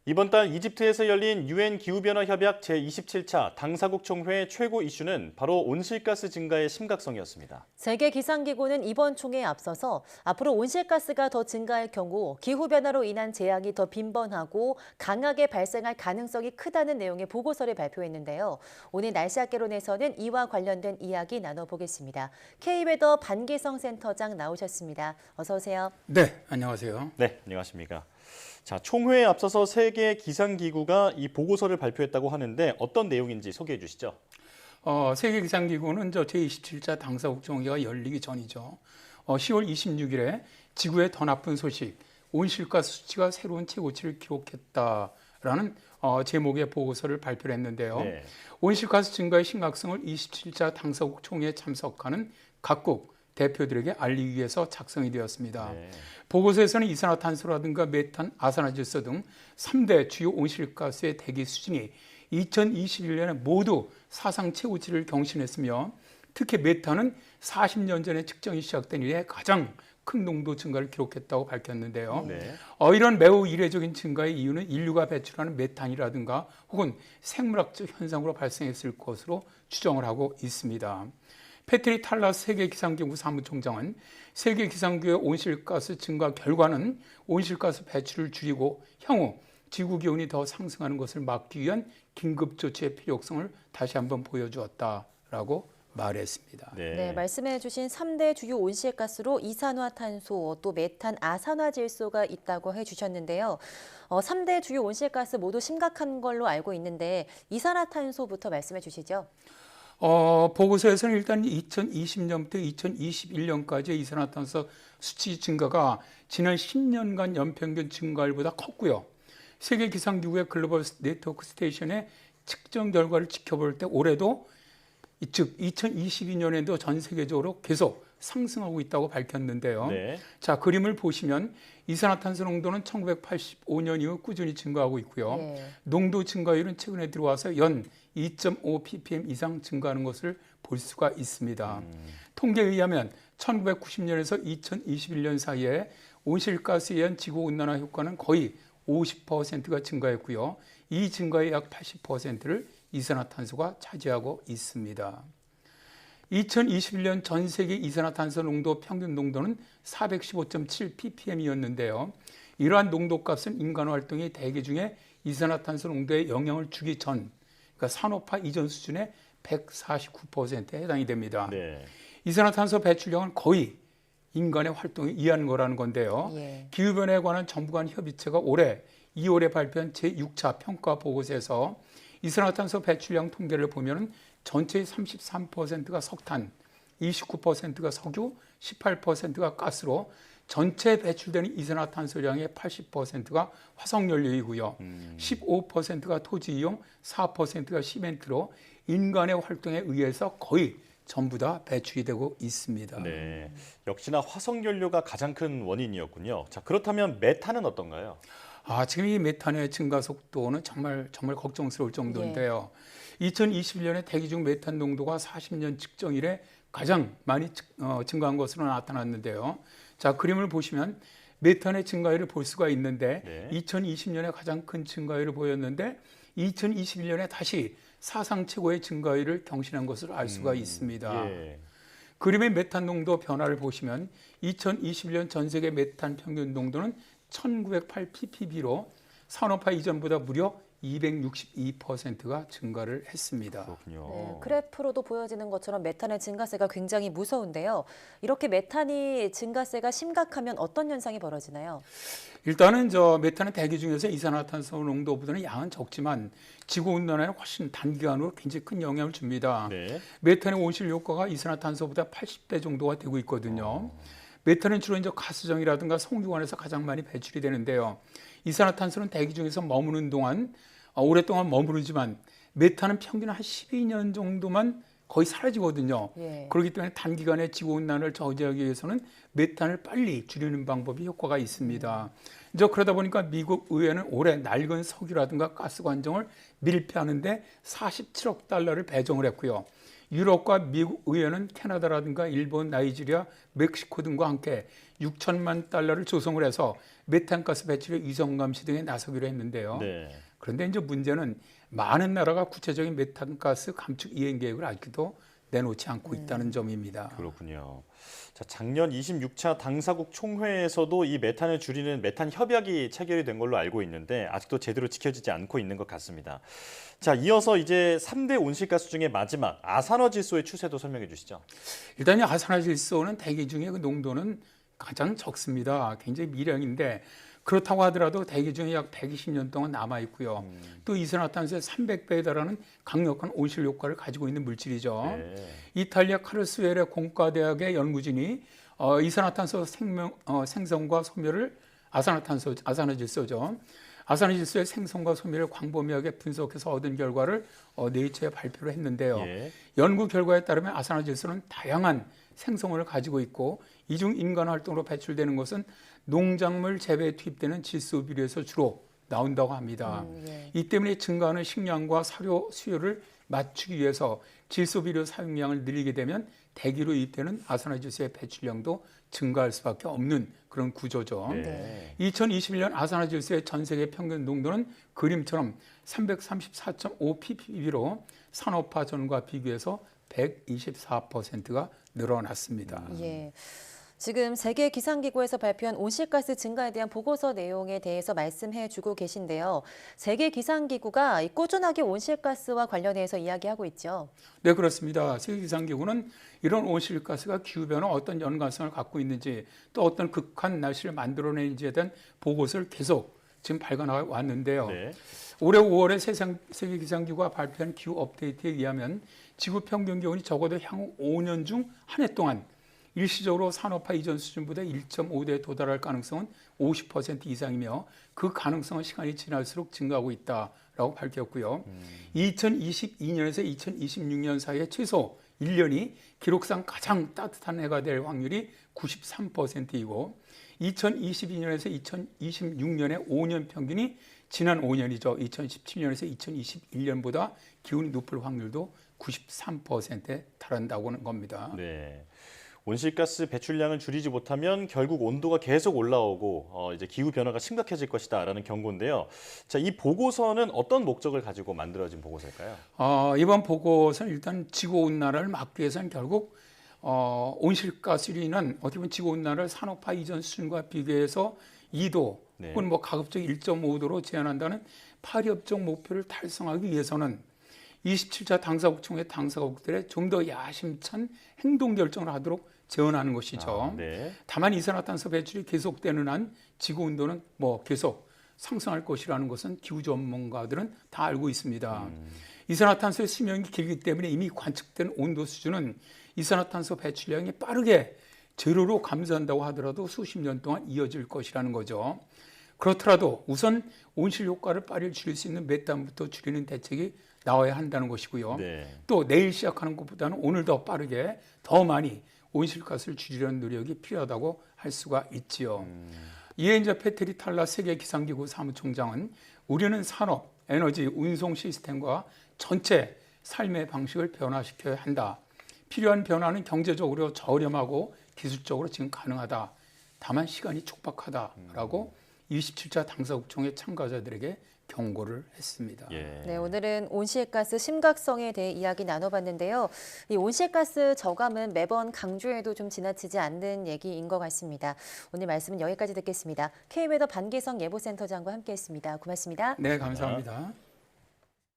이번 달 이집트에서 열린 유엔 기후변화 협약 제27차 당사국 총회 최고 이슈는 바로 온실가스 증가의 심각성이었습니다. 세계기상기구는 이번 총회에 앞서서 앞으로 온실가스가 더 증가할 경우 기후변화로 인한 재앙이 더 빈번하고 강하게 발생할 가능성이 크다는 내용의 보고서를 발표했는데요. 오늘 날씨학개론에서는 이와 관련된 이야기 나눠보겠습니다. K웨더 반기성 센터장 나오셨습니다. 어서 오세요. 네, 안녕하세요. 네, 안녕하십니까. 자, 총회에 앞서서 세계 기상기구가 이 보고서를 발표했다고 하는데 어떤 내용인지 소개해 주시죠. 세계기상기구는 제27차 당사국 총회가 열리기 전이죠. 10월 26일에 지구의 더 나쁜 소식, 온실가스 수치가 새로운 최고치를 기록했다라는 제목의 보고서를 발표를 했는데요. 네. 온실가스 증가의 심각성을 27차 당사국 총회에 참석하는 각국 대표들에게 알리기 위해서 작성이 되었습니다. 네. 보고서에서는 이산화탄소라든가 메탄, 아산화질소 등 3대 주요 온실가스의 대기 수준이 2021년에 모두 사상 최고치를 경신했으며 특히 메탄은 40년 전에 측정이 시작된 이래 가장 큰 농도 증가를 기록했다고 밝혔는데요. 네. 이런 매우 이례적인 증가의 이유는 인류가 배출하는 메탄이라든가 혹은 생물학적 현상으로 발생했을 것으로 추정을 하고 있습니다. 패트릭 탈라스 세계기상기구 사무총장은 세계기상기구의 온실가스 증가 결과는 온실가스 배출을 줄이고 향후 지구기온이 더 상승하는 것을 막기 위한 긴급 조치의 필요성을 다시 한번 보여주었다라고 말했습니다. 네, 말씀해 주신 3대 주요 온실가스로 이산화탄소, 또 메탄, 아산화질소가 있다고 해주셨는데요. 3대 주요 온실가스 모두 심각한 걸로 알고 있는데 이산화탄소부터 말씀해 주시죠. 보고서에서는 일단 2020년부터 2021년까지의 이산화탄소 수치 증가가 지난 10년간 연평균 증가율보다 컸고요. 세계기상기구의 글로벌 네트워크 스테이션의 측정 결과를 지켜볼 때 올해도 즉 2022년에도 전 세계적으로 계속 상승하고 있다고 밝혔는데요. 네. 자, 그림을 보시면 이산화탄소 농도는 1985년 이후 꾸준히 증가하고 있고요. 농도 증가율은 최근에 들어와서 연 2.5 ppm 이상 증가하는 것을 볼 수가 있습니다. 통계에 의하면 1990년에서 2021년 사이에 온실가스에 의한 지구온난화 효과는 거의 50%가 증가했고요. 이 증가의 약 80%를 이산화탄소가 차지하고 있습니다. 2021년 전 세계 이산화탄소 농도 평균 농도는 415.7 ppm이었는데요. 이러한 농도값은 인간 활동이 대기 중에 이산화탄소 농도에 영향을 주기 전, 그러니까 산업화 이전 수준의 149%에 해당이 됩니다. 네. 이산화탄소 배출량은 거의 인간의 활동에 의한 거라는 건데요. 기후변화에 관한 정부 간 협의체가 올해 2월에 발표한 제6차 평가 보고서에서 이산화탄소 배출량 통계를 보면 전체의 33%가 석탄, 29%가 석유, 18%가 가스로 전체 배출되는 이산화탄소량의 80%가 화석연료이고요. 15%가 토지이용, 4%가 시멘트로 인간의 활동에 의해서 거의 전부 다 배출이 되고 있습니다. 네. 역시나 화석연료가 가장 큰 원인이었군요. 자, 그렇다면 메탄은 어떤가요? 지금 이 메탄의 증가 속도는 정말 걱정스러울 정도인데요. 2021년에 대기 중 메탄 농도가 40년 측정 이래 가장 많이 증가한 것으로 나타났는데요. 자, 그림을 보시면 메탄의 증가율을 볼 수가 있는데 2020년에 가장 큰 증가율을 보였는데 2021년에 다시 사상 최고의 증가율을 경신한 것을 알 수가 있습니다. 그림의 메탄 농도 변화를 보시면 2021년 전 세계 메탄 평균 농도는 1908 ppb로 산업화 이전보다 무려 262%가 증가를 했습니다. 그렇군요. 네, 그래프로도 보여지는 것처럼 메탄의 증가세가 굉장히 무서운데요. 이렇게 메탄이 증가세가 심각하면 어떤 현상이 벌어지나요? 일단은 메탄은 대기 중에서 이산화탄소 농도보다는 양은 적지만 지구온난화에 훨씬 단기간으로 굉장히 큰 영향을 줍니다. 메탄의 온실 효과가 이산화탄소보다 80배 정도가 되고 있거든요. 메탄은 주로 가스정이라든가 송유관에서 가장 많이 배출이 되는데요. 이산화탄소는 대기 중에서 머무는 동안 오랫동안 머무르지만 메탄은 평균 한 12년 정도만 거의 사라지거든요. 그렇기 때문에 단기간에 지구온난화를 저지하기 위해서는 메탄을 빨리 줄이는 방법이 효과가 있습니다. 그러다 보니까 미국 의회는 올해 낡은 석유라든가 가스 관정을 밀폐하는데 47억 달러를 배정을 했고요. 유럽과 미국 의회는 캐나다라든가 일본, 나이지리아, 멕시코 등과 함께 6천만 달러를 조성을 해서 메탄가스 배출의 위성 감시 등에 나서기로 했는데요. 네. 그런데 이제 문제는 많은 나라가 구체적인 메탄가스 감축 이행 계획을 아직도 내놓지 않고 있다는 점입니다. 그렇군요. 자, 작년 26차 당사국 총회에서도 이 메탄을 줄이는 메탄 협약이 체결이 된 걸로 알고 있는데 아직도 제대로 지켜지지 않고 있는 것 같습니다. 자, 이어서 이제 3대 온실가스 중에 마지막 아산화질소의 추세도 설명해 주시죠. 일단 이 아산화질소는 대기 중에 그 농도는 가장 적습니다. 굉장히 미량인데 그렇다고 하더라도 대기 중에 약 120년 동안 남아 있고요. 또 이산화탄소의 300배에 달하는 강력한 온실 효과를 가지고 있는 물질이죠. 네. 이탈리아 카르스웰의 공과대학의 연구진이 이산화탄소 생성과 소멸을 아산화질소죠. 아산화질소의 생성과 소멸을 광범위하게 분석해서 얻은 결과를 네이처에 발표를 했는데요. 예. 연구 결과에 따르면 아산화질소는 다양한 생성원을 가지고 있고 이 중 인간 활동으로 배출되는 것은 농작물 재배에 투입되는 질소 비료에서 주로 나온다고 합니다. 예. 이 때문에 증가하는 식량과 사료 수요를 맞추기 위해서 질소 비료 사용량을 늘리게 되면 대기로 유입되는 아산화질소의 배출량도 증가할 수밖에 없는 그런 구조죠. 네. 2021년 아산화질소의 전 세계 평균 농도는 그림처럼 334.5 ppb로 산업화 전과 비교해서 124%가 늘어났습니다. 예. 지금 세계기상기구에서 발표한 온실가스 증가에 대한 보고서 내용에 대해서 말씀해 주고 계신데요. 세계기상기구가 꾸준하게 온실가스와 관련해서 이야기하고 있죠. 네, 그렇습니다. 세계기상기구는 이런 온실가스가 기후변화 어떤 연관성을 갖고 있는지 또 어떤 극한 날씨를 만들어내는지에 대한 보고서를 계속 지금 발간해 왔는데요. 네. 올해 5월에 세계기상기구가 발표한 기후 업데이트에 의하면 지구 평균 기온이 적어도 향후 5년 중 한 해 동안 일시적으로 산업화 이전 수준보다 1.5대에 도달할 가능성은 50% 이상이며 그 가능성은 시간이 지날수록 증가하고 있다라고 밝혔고요. 2022년에서 2026년 사이에 최소 1년이 기록상 가장 따뜻한 해가 될 확률이 93%이고 2022년에서 2026년의 5년 평균이 지난 5년이죠. 2017년에서 2021년보다 기온이 높을 확률도 93%에 달한다고 하는 겁니다. 네. 온실가스 배출량을 줄이지 못하면 결국 온도가 계속 올라오고 이제 기후 변화가 심각해질 것이다라는 경고인데요. 자, 이 보고서는 어떤 목적을 가지고 만들어진 보고서일까요? 이번 보고서는 일단 지구온난화를 막기 위해서는 결국 온실가스로 인한 어떻게 보면 지구온난화를 산업화 이전 수준과 비교해서 2도 네. 혹은 뭐 가급적 1.5도로 제한한다는 파리협정 목표를 달성하기 위해서는 27차 당사국 총회 당사국들의 좀 더 야심찬 행동 결정을 하도록 제언하는 것이죠. 네. 다만 이산화탄소 배출이 계속되는 한 지구 온도는 뭐 계속 상승할 것이라는 것은 기후 전문가들은 다 알고 있습니다. 이산화탄소의 수명이 길기 때문에 이미 관측된 온도 수준은 이산화탄소 배출량이 빠르게 제로로 감소한다고 하더라도 수십 년 동안 이어질 것이라는 거죠. 그렇더라도 우선 온실 효과를 빨리 줄일 수 있는 메탄부터 줄이는 대책이 나와야 한다는 것이고요. 네. 또 내일 시작하는 것보다는 오늘 더 빠르게 더 많이 온실가스를 줄이려는 노력이 필요하다고 할 수가 있지요. 이에 이제 페테리 탈라 세계기상기구 사무총장은 우리는 산업, 에너지, 운송 시스템과 전체 삶의 방식을 변화시켜야 한다. 필요한 변화는 경제적으로 저렴하고 기술적으로 지금 가능하다. 다만 시간이 촉박하다라고 27차 당사국총회 참가자들에게 경고를 했습니다. 예. 네, 오늘은 온실가스 심각성에 대해 이야기 나눠봤는데요. 이 온실가스 저감은 매번 강조해도 좀 지나치지 않는 얘기인 것 같습니다. 오늘 말씀은 여기까지 듣겠습니다. K웨더 반기성 예보센터장과 함께했습니다. 고맙습니다. 네, 감사합니다.